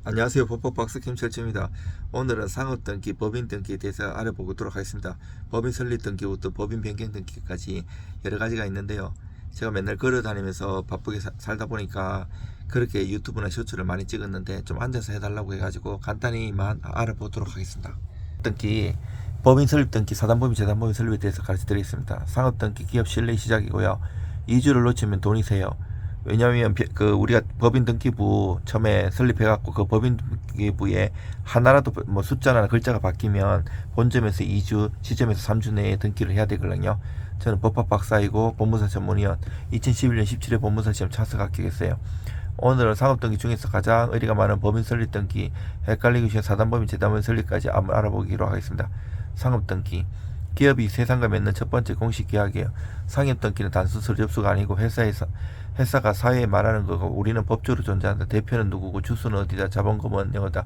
안녕하세요. 법법박스 김철주입니다. 오늘은 상업 등기, 법인 등기에 대해서 알아보도록 하겠습니다. 법인 설립 등기부터 법인 변경 등기까지 여러 가지가 있는데요. 제가 맨날 걸어 다니면서 바쁘게 살다 보니까 그렇게 유튜브나 쇼츠를 많이 찍었는데 좀 앉아서 해달라고 해가지고 간단히만 알아보도록 하겠습니다. 등기, 법인 설립 등기, 사단법인, 재단법인 설립에 대해서 가르쳐 드리겠습니다. 상업 등기, 기업 실내 시작이고요. 2주를 놓치면 돈이 세요. 왜냐하면 우리가 법인 등기부 처음에 설립해갖고 그 법인 등기부에 하나라도 뭐 숫자나 글자가 바뀌면 본점에서 2주, 시점에서 3주 내에 등기를 해야 되거든요. 저는 법학 박사이고 법무사 전문위원, 2011년 17회 법무사 시험 참석 합격했어요. 오늘은 상업등기 중에서 가장 의리가 많은 법인 설립 등기, 헷갈리기 쉬운 사단법인, 재단법인 설립까지 한번 알아보기로 하겠습니다. 상업등기, 기업이 세상과 맺는 첫 번째 공식 계약이에요. 상업등기는 단순 서류 접수가 아니고 회사가 사회에 말하는 거고, 우리는 법적으로 존재한다. 대표는 누구고, 주소는 어디다, 자본금은 영어다.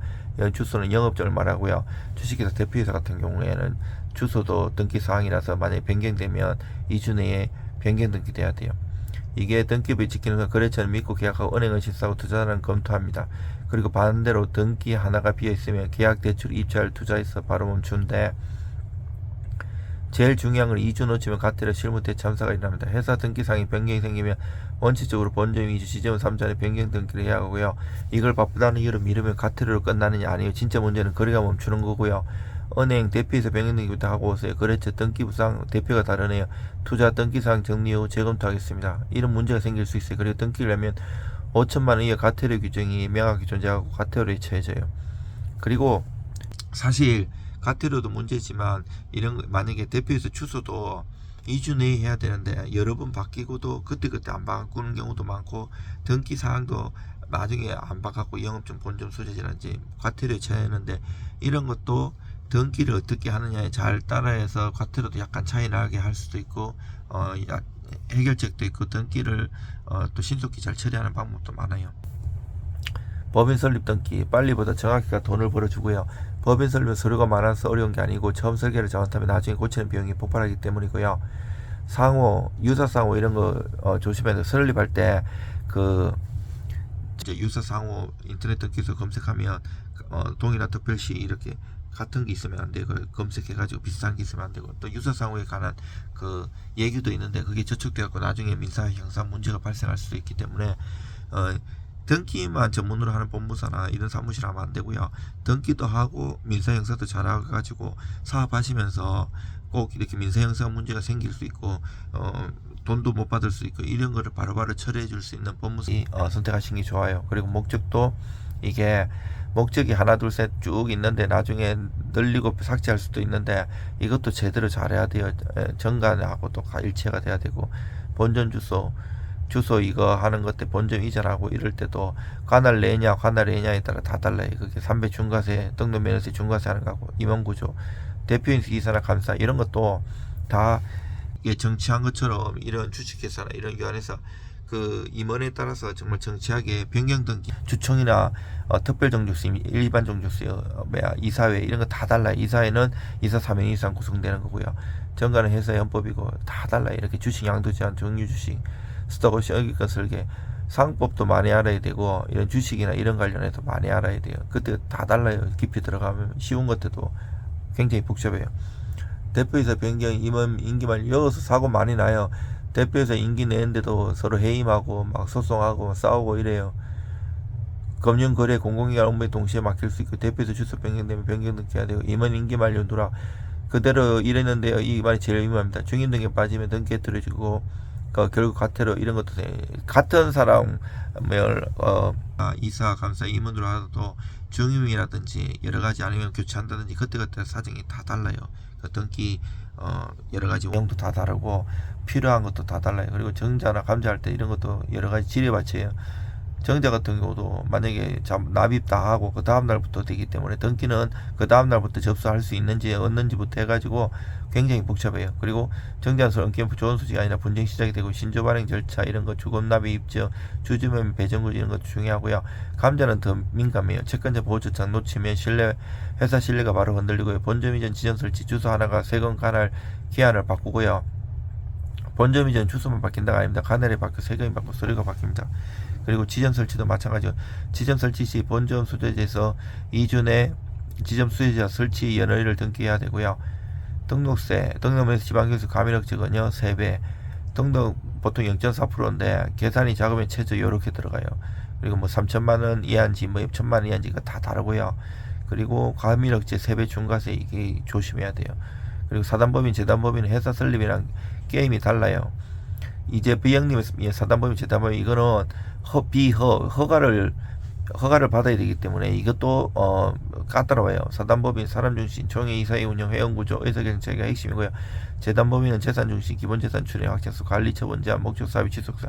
주소는 영업적을 말하고요. 주식회사 대표이사 같은 경우에는 주소도 등기사항이라서 만약에 변경되면 2주 내에 변경 등기돼야 돼요. 이게 등기부에 지키는 건 거래처는 믿고 계약하고, 은행은 실사하고, 투자자는 검토합니다. 그리고 반대로 등기 하나가 비어있으면 계약, 대출, 입찰, 투자에서 바로 멈추는데, 제일 중요한 건 2주 놓치면 가태료 실무 대참사가 일어납니다. 회사 등기상에 변경이 생기면 원칙적으로 본점 2주, 시점은 3주 안에 변경 등기를 해야 하고요. 이걸 바쁘다는 이유로 미루면 가태료로 끝나느냐? 아니요. 진짜 문제는 거래가 멈추는 거고요. 은행 대표에서 변경 등기부터 하고 오세요. 거래처 등기부상 대표가 다르네요. 투자 등기사항 정리 후 재검토하겠습니다. 이런 문제가 생길 수 있어요. 그리고 등기를 하면 5천만 원 이하 가태료 규정이 명확히 존재하고 가태료에 처해져요. 그리고 사실 가태료도 문제지만, 이런 만약에 대표에서 주소도 2주 내에 해야 되는데 여러 번 바뀌고도 그때그때 안 바꾸는 경우도 많고, 등기 사항도 나중에 안 바꿨고 영업점, 본점, 소재지라든지 과태료에 처하는데, 이런 것도 등기를 어떻게 하느냐에 잘 따라해서 과태료도 약간 차이 나게 할 수도 있고, 해결책도 있고, 등기를 또 신속히 잘 처리하는 방법도 많아요. 법인 설립 등기, 빨리보다 정확히가 돈을 벌어주고요. 법인 설립은 서류가 많아서 어려운 게 아니고, 처음 설계를 잘못하면 나중에 고치는 비용이 폭발하기 때문이고요. 상호, 유사상호 이런 거 조심해서 설립할 때 유사상호 인터넷 등기소 검색하면 동일한 특별시 이렇게 같은 게 있으면 안 되고, 검색해가지고 비슷한 게 있으면 안 되고, 또 유사상호에 관한 얘기도 있는데 그게 저촉되어갖고 나중에 민사 형사 문제가 발생할 수도 있기 때문에 등기만 전문으로 하는 법무사나 이런 사무실 하면 안 되고요. 등기도 하고 민사 형사도 잘해가지고 사업하시면서 꼭 이렇게 민사 형사 문제가 생길 수 있고, 돈도 못 받을 수 있고, 이런 거를 바로바로 처리해 줄 수 있는 법무사 선택하시는 게 좋아요. 그리고 목적도, 이게 목적이 하나 둘 셋 쭉 있는데 나중에 늘리고 삭제할 수도 있는데, 이것도 제대로 잘해야 돼요. 정관하고 또 일치가 돼야 되고, 본전 주소 이거 하는 것 때 본점 이전하고 이럴 때도 관할 내냐 관할 외냐에 따라 다 달라요. 그게 삼배 중과세, 등록면허세 중과세 하는 거고, 임원구조, 대표인 기사나 감사 이런 것도 다 이게 정치한 것처럼 이런 주식회사나 이런 기관에서 임원에 따라서 정말 정치하게 변경 등기, 주총이나 특별 정주수, 일반 정주수, 이사회 이런 거 다 달라요. 이사회는 이사 3명 이상 구성되는 거고요. 정관은 회사 헌법이고 다 달라요. 이렇게 주식 양도 제한, 정유 주식, 스톡옵션, 여기껏 설계, 상법도 많이 알아야 되고, 이런 주식이나 이런 관련해서 많이 알아야 돼요. 그때 다 달라요. 깊이 들어가면 쉬운 것들도 굉장히 복잡해요. 대표이사 변경, 임원 임기만 여기서 사고 많이 나요. 대표이사 임기 내는데도 서로 해임하고 막 소송하고 싸우고 이래요. 금융거래, 공공기관 업무에 동시에 맡길 수 있고, 대표이사 주소 변경되면 변경 등기해야 되고, 임원 임기 만료 누락 그대로 일했는데요. 이 말이 제일 위험합니다. 중임 등기 빠지면 등기에 들어지고, 결국 가태료 이런 것도 같은 사람을 이사, 감사, 임원으로 하도 중임이라든지 여러 가지 아니면 교체한다든지 그때그때 사정이 다 달라요. 등기 여러 가지 내용도 다 다르고 필요한 것도 다 달라요. 그리고 정자나 감자할 때 이런 것도 여러 가지 지뢰밭이에요. 정자 같은 경우도 만약에 납입 다 하고 그 다음 날부터 되기 때문에, 등기는 그 다음 날부터 접수할 수 있는지 없는지부터 해가지고 굉장히 복잡해요. 그리고 정자는 엉김 좋은 소식이 아니라 분쟁 시작이 되고, 신조 발행 절차 이런 거, 주금 납입 입증, 주주면 배정구지 이런 것도 중요하고요. 감자는 더 민감해요. 채권자 보호조차 놓치면 회사 신뢰가 바로 흔들리고요. 본점 이전 지정 설치, 주소 하나가 세금 관할 기한을 바꾸고요. 본점 이전 주소만 바뀐다가 아닙니다. 관할이 바뀌고 세금이 바뀌고 서류가 바뀝니다. 그리고 지점 설치도 마찬가지로 지점 설치 시 본점 소재지에서 2주 내 지점 수혜자 설치 연료를 등기해야 되고요. 등록세, 등록면에서 지방교수 가민액적은요 3배, 등록 보통 0.4%인데 계산이 작으면 최저 이렇게 들어가요. 그리고 뭐 3천만원 이하인지 뭐 1천만원 이하인지가 다 다르고요. 그리고 가민액제 3배 중과세 이게 조심해야 돼요. 그리고 사단법인, 재단법인은 회사 설립이랑 게임이 달라요. 이제 비영림의 사단법인, 재단법인 이거는 허가를 받아야 되기 때문에 이것도 까다로워요. 사단법인 사람중심, 총회 이사회 운영, 회원구조, 의사결정체가 핵심이고요. 재단법인은 재산중심, 기본재산 출연, 확장수, 관리처분 제한, 목적사업의 지속사.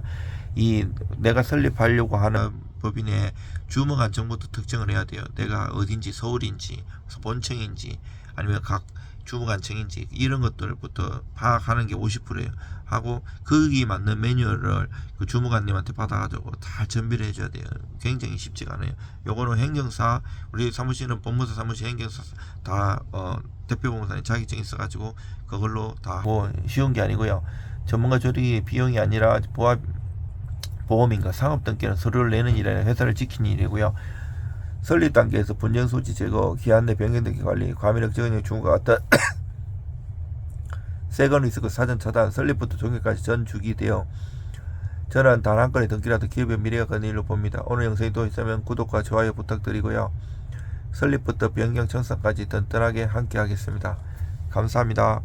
이 내가 설립하려고 하는 법인의 주무관 정보도 특정을 해야 돼요. 내가 어딘지, 서울인지, 본청인지, 아니면 각 주무관청인지 이런 것들부터 파악하는 게 50%예요. 하고 거기 맞는 매뉴얼을 그 주무관님한테 받아가지고 다 준비를 해줘야 돼요. 굉장히 쉽지가 않아요. 요거는 행정사, 우리 사무실은 법무사 사무실 행정사 다 대표법무사님 자격증 있어가지고 그걸로 다 뭐 쉬운 게 아니고요. 전문가 조리 비용이 아니라 보험인가 상업등기는 서류를 내는 일이라 회사를 지키는 일이고요. 설립 단계에서 분쟁소지 제거, 기한 내 변경 등기 관리, 과밀력 적용 중과 어떤 세건 리스크 사전 차단, 설립부터 종료까지 전 주기 되어 저는 단 한 건의 등기라도 기업의 미래가 걷는 일로 봅니다. 오늘 영상이 도움있으면 구독과 좋아요 부탁드리고요. 설립부터 변경 청산까지 든든하게 함께 하겠습니다. 감사합니다.